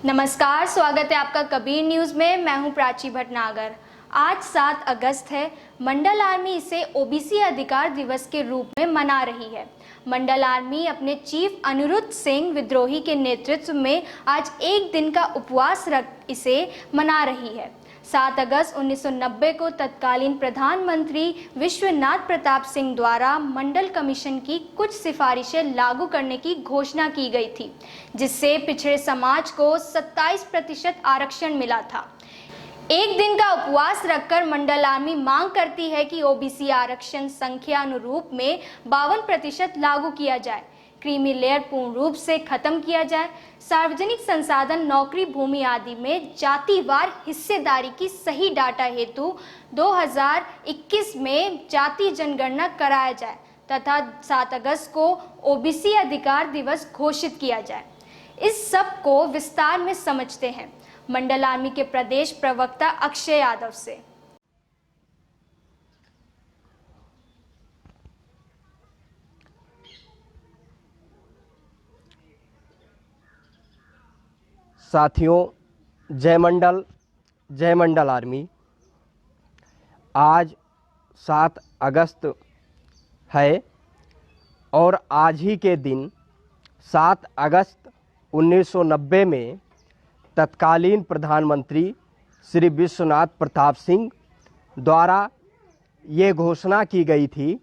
नमस्कार, स्वागत है आपका कबीर न्यूज़ में। मैं हूं प्राची भटनागर। आज 7 अगस्त है। मंडल आर्मी इसे ओबीसी अधिकार दिवस के रूप में मना रही है। मंडल आर्मी अपने चीफ अनिरुद्ध सिंह विद्रोही के नेतृत्व में आज एक दिन का उपवास रख इसे मना रही है। 7 अगस्त 1990 को तत्कालीन प्रधानमंत्री विश्वनाथ प्रताप सिंह द्वारा मंडल कमीशन की कुछ सिफारिशें लागू करने की घोषणा की गई थी, जिससे पिछड़े समाज को 27% आरक्षण मिला था। एक दिन का उपवास रखकर मंडल आर्मी मांग करती है कि ओबीसी आरक्षण संख्या अनुरूप में 52% लागू किया जाए, क्रीमी लेयर पूर्ण रूप से खत्म किया जाए, सार्वजनिक संसाधन, नौकरी, भूमि आदि में जातिवार हिस्सेदारी की सही डाटा हेतु 2021 में जाति जनगणना कराया जाए तथा 7 अगस्त को ओबीसी अधिकार दिवस घोषित किया जाए। इस सब को विस्तार में समझते हैं मंडल आर्मी के प्रदेश प्रवक्ता अक्षय यादव से। साथियों, जय मंडल आर्मी। आज 7 अगस्त है और आज ही के दिन 7 अगस्त 1990 में तत्कालीन प्रधानमंत्री श्री विश्वनाथ प्रताप सिंह द्वारा ये घोषणा की गई थी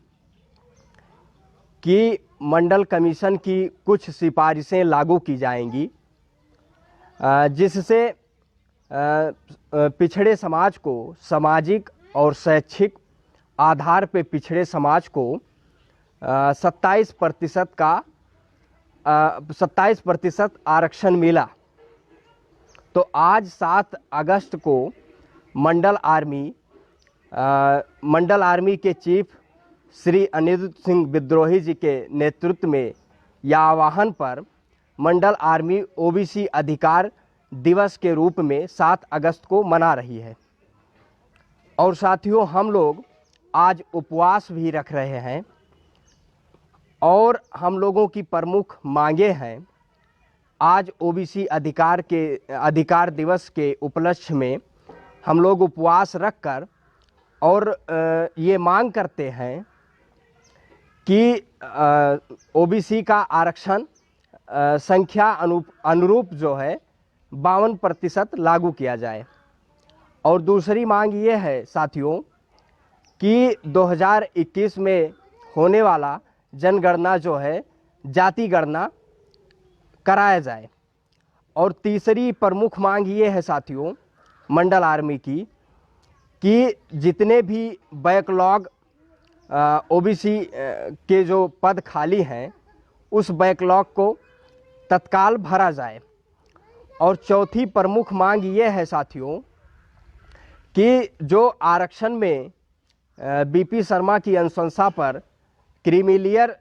कि मंडल कमीशन की कुछ सिफारिशें लागू की जाएंगी, जिससे पिछड़े समाज को सामाजिक और शैक्षिक आधार पर पिछड़े समाज को 27% आरक्षण मिला। तो आज 7 अगस्त को मंडल आर्मी के चीफ श्री अनिरुद्ध सिंह विद्रोही जी के नेतृत्व में या आह्वान पर मंडल आर्मी ओबीसी अधिकार दिवस के रूप में 7 अगस्त को मना रही है। और साथियों, हम लोग आज उपवास भी रख रहे हैं और हम लोगों की प्रमुख मांगे हैं। आज ओबीसी अधिकार दिवस के उपलक्ष्य में हम लोग उपवास रखकर और ये मांग करते हैं कि ओबीसी का आरक्षण संख्या अनुरूप जो है 52% लागू किया जाए। और दूसरी मांग ये है साथियों कि 2021 में होने वाला जनगणना जो है जाति गणना कराया जाए। और तीसरी प्रमुख मांग ये है साथियों मंडल आर्मी की कि जितने भी बैकलॉग ओबीसी के जो पद खाली हैं उस बैकलॉग को तत्काल भरा जाए। और चौथी प्रमुख मांग ये है साथियों कि जो आरक्षण में बीपी शर्मा की अनुशंसा पर क्रीमी लेयर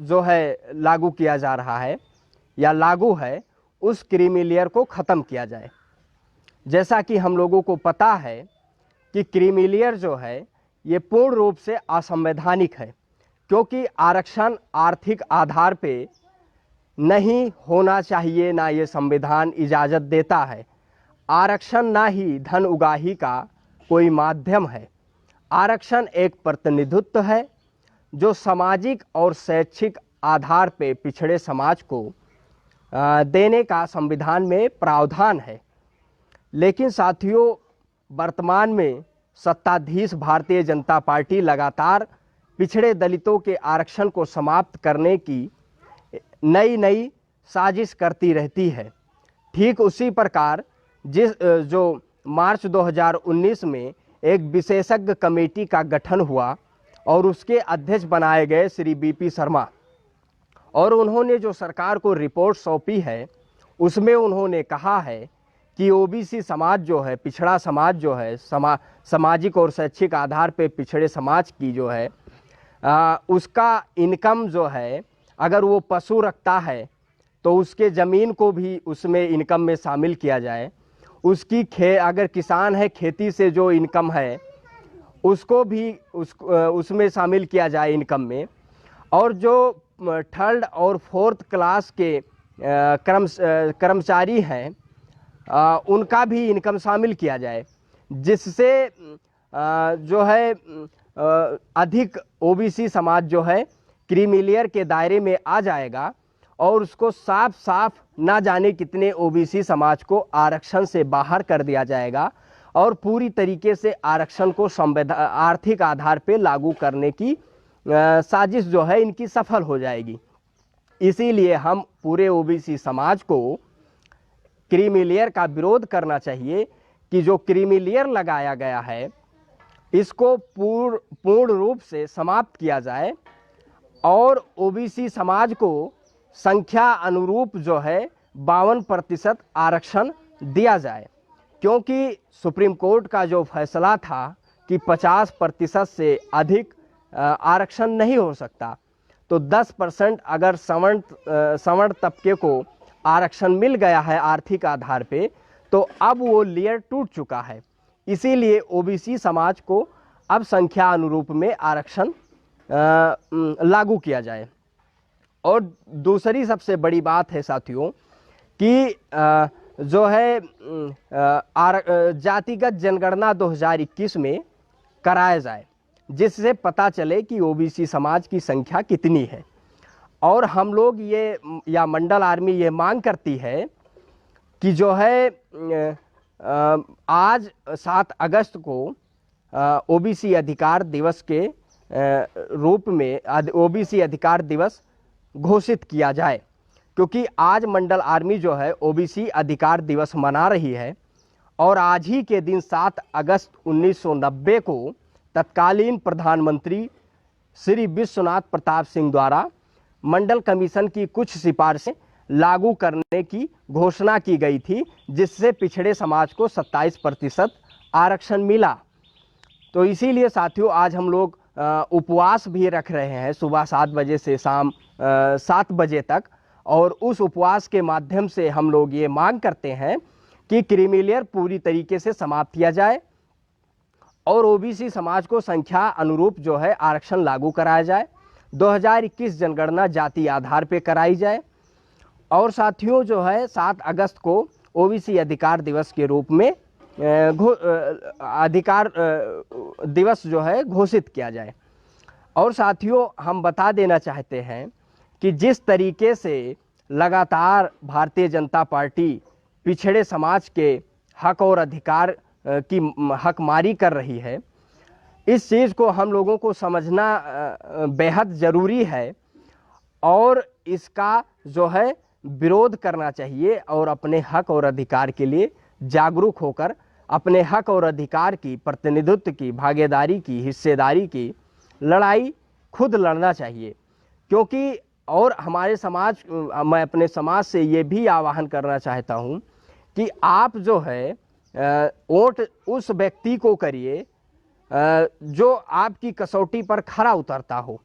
जो है लागू किया जा रहा है या लागू है, उस क्रीमी लेयर को ख़त्म किया जाए। जैसा कि हम लोगों को पता है कि क्रीमी लेयर जो है ये पूर्ण रूप से असंवैधानिक है, क्योंकि आरक्षण आर्थिक आधार पे नहीं होना चाहिए, ना ये संविधान इजाज़त देता है। आरक्षण ना ही धन उगाही का कोई माध्यम है। आरक्षण एक प्रतिनिधित्व है जो सामाजिक और शैक्षिक आधार पे पिछड़े समाज को देने का संविधान में प्रावधान है। लेकिन साथियों, वर्तमान में सत्ताधीश भारतीय जनता पार्टी लगातार पिछड़े दलितों के आरक्षण को समाप्त करने की नई साजिश करती रहती है। ठीक उसी प्रकार जो मार्च 2019 में एक विशेषज्ञ कमेटी का गठन हुआ और उसके अध्यक्ष बनाए गए श्री बीपी शर्मा, और उन्होंने जो सरकार को रिपोर्ट सौंपी है उसमें उन्होंने कहा है कि ओबीसी समाज जो है, पिछड़ा समाज जो है, सामाजिक और शैक्षिक आधार पे पिछड़े समाज की जो है उसका इनकम जो है, अगर वो पशु रखता है तो उसके ज़मीन को भी उसमें इनकम में शामिल किया जाए। उसकी अगर किसान है, खेती से जो इनकम है उसको भी उसमें शामिल किया जाए इनकम में। और जो 3rd और 4th क्लास के कर्मचारी हैं उनका भी इनकम शामिल किया जाए, जिससे जो है अधिक ओबीसी समाज जो है क्रीमी लेयर के दायरे में आ जाएगा और उसको साफ साफ ना जाने कितने ओबीसी समाज को आरक्षण से बाहर कर दिया जाएगा और पूरी तरीके से आरक्षण को आर्थिक आधार पर लागू करने की साजिश जो है इनकी सफल हो जाएगी। इसीलिए हम पूरे ओबीसी समाज को क्रीमी लेयर का विरोध करना चाहिए कि जो क्रीमी लेयर लगाया गया है इसको पूर्ण रूप से समाप्त किया जाए और ओबीसी समाज को संख्या अनुरूप जो है 52% आरक्षण दिया जाए, क्योंकि सुप्रीम कोर्ट का जो फैसला था कि 50% से अधिक आरक्षण नहीं हो सकता, तो 10% अगर सवर्ण तबके को आरक्षण मिल गया है आर्थिक आधार पे, तो अब वो लेयर टूट चुका है। इसीलिए ओबीसी समाज को अब संख्या अनुरूप में आरक्षण लागू किया जाए। और दूसरी सबसे बड़ी बात है साथियों कि जो है जातिगत जनगणना 2021 में कराया जाए, जिससे पता चले कि ओबीसी समाज की संख्या कितनी है। और हम लोग ये या मंडल आर्मी ये मांग करती है कि जो है आज 7 अगस्त को ओबीसी अधिकार दिवस के रूप में ओबीसी अधिकार दिवस घोषित किया जाए, क्योंकि आज मंडल आर्मी जो है ओबीसी अधिकार दिवस मना रही है और आज ही के दिन 7 अगस्त 1990 को तत्कालीन प्रधानमंत्री श्री विश्वनाथ प्रताप सिंह द्वारा मंडल कमीशन की कुछ सिफारिशें लागू करने की घोषणा की गई थी, जिससे पिछड़े समाज को 27% आरक्षण मिला। तो इसीलिए साथियों आज हम लोग उपवास भी रख रहे हैं सुबह 7 बजे से शाम 7 बजे तक, और उस उपवास के माध्यम से हम लोग ये मांग करते हैं कि क्रीमी लेयर पूरी तरीके से समाप्त किया जाए और ओबीसी समाज को संख्या अनुरूप जो है आरक्षण लागू कराया जाए। 2021 जनगणना जाति आधार पर कराई जाए और साथियों जो है 7 अगस्त को ओबीसी अधिकार दिवस के रूप में अधिकार दिवस जो है घोषित किया जाए। और साथियों हम बता देना चाहते हैं कि जिस तरीके से लगातार भारतीय जनता पार्टी पिछड़े समाज के हक और अधिकार की हकमारी कर रही है, इस चीज़ को हम लोगों को समझना बेहद ज़रूरी है और इसका जो है विरोध करना चाहिए और अपने हक और अधिकार के लिए जागरूक होकर अपने हक और अधिकार की प्रतिनिधित्व की भागीदारी की हिस्सेदारी की लड़ाई खुद लड़ना चाहिए। क्योंकि और हमारे समाज मैं अपने समाज से ये भी आह्वान करना चाहता हूँ कि आप जो है वोट उस व्यक्ति को करिए जो आपकी कसौटी पर खरा उतरता हो।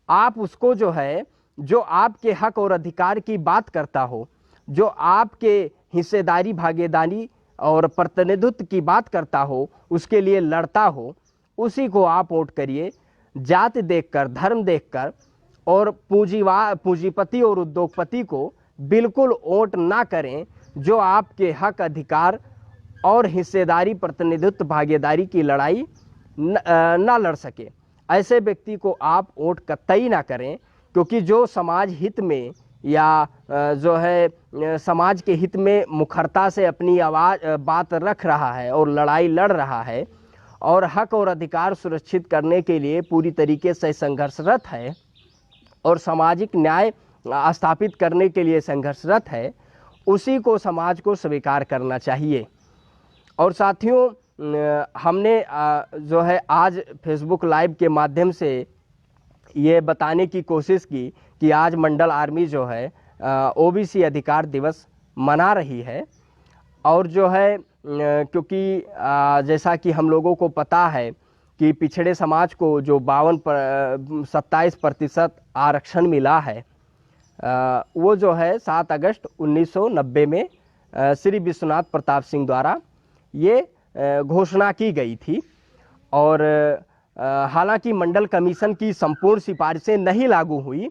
आप उसको जो है जो आपके हक और अधिकार की बात करता हो, जो आपके हिस्सेदारी भागीदारी और प्रतिनिधित्व की बात करता हो, उसके लिए लड़ता हो, उसी को आप वोट करिए। जाति देखकर धर्म देखकर और पूंजीपति और उद्योगपति को बिल्कुल वोट ना करें जो आपके हक अधिकार और हिस्सेदारी प्रतिनिधित्व भागीदारी की लड़ाई ना लड़ सके। ऐसे व्यक्ति को आप वोट कतई ना करें, क्योंकि जो समाज हित में या जो है समाज के हित में मुखरता से अपनी बात रख रहा है और लड़ाई लड़ रहा है और हक और अधिकार सुरक्षित करने के लिए पूरी तरीके से संघर्षरत है और सामाजिक न्याय स्थापित करने के लिए संघर्षरत है, उसी को समाज को स्वीकार करना चाहिए। और साथियों हमने जो है आज फेसबुक लाइव के माध्यम से ये बताने की कोशिश की कि आज मंडल आर्मी जो है ओबीसी अधिकार दिवस मना रही है और जो है क्योंकि जैसा कि हम लोगों को पता है कि पिछड़े समाज को जो 27% आरक्षण मिला है वो जो है 7 अगस्त 1990 में श्री विश्वनाथ प्रताप सिंह द्वारा ये घोषणा की गई थी। और हालांकि मंडल कमीशन की संपूर्ण सिफारिशें नहीं लागू हुई,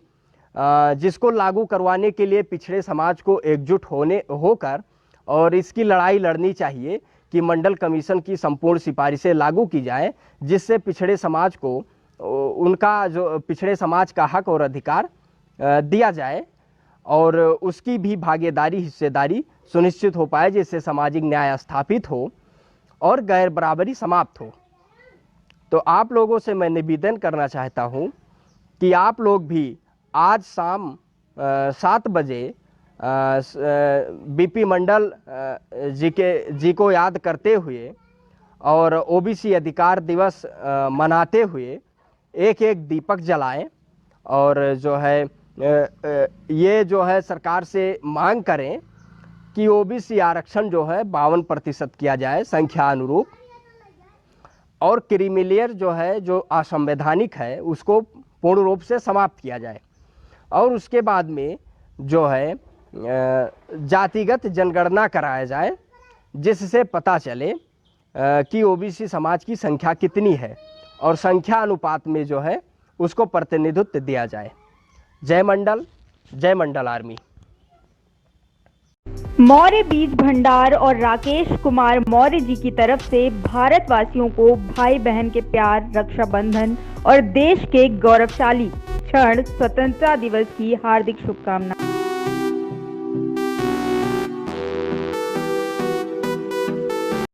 जिसको लागू करवाने के लिए पिछड़े समाज को एकजुट होकर और इसकी लड़ाई लड़नी चाहिए कि मंडल कमीशन की संपूर्ण सिफारिशें लागू की जाए, जिससे पिछड़े समाज को उनका जो पिछड़े समाज का हक और अधिकार दिया जाए और उसकी भी भागीदारी हिस्सेदारी सुनिश्चित हो पाए, जिससे सामाजिक न्याय स्थापित हो और गैर बराबरी समाप्त हो। तो आप लोगों से मैं निवेदन करना चाहता हूं कि आप लोग भी आज शाम 7 बजे बीपी मंडल जी को याद करते हुए और ओबीसी अधिकार दिवस मनाते हुए एक एक दीपक जलाएं और जो है ये जो है सरकार से मांग करें कि ओबीसी आरक्षण जो है 52% किया जाए संख्या अनुरूप, और क्रीमिलेयर जो है जो असंवैधानिक है उसको पूर्ण रूप से समाप्त किया जाए, और उसके बाद में जो है जातिगत जनगणना कराया जाए, जिससे पता चले कि ओबीसी समाज की संख्या कितनी है और संख्या अनुपात में जो है उसको प्रतिनिधित्व दिया जाए। जय मंडल आर्मी। मौर्य बीज भंडार और राकेश कुमार मौर्य जी की तरफ से भारतवासियों को भाई बहन के प्यार, रक्षाबंधन और देश के गौरवशाली क्षण स्वतंत्रता दिवस की हार्दिक शुभकामनाएं।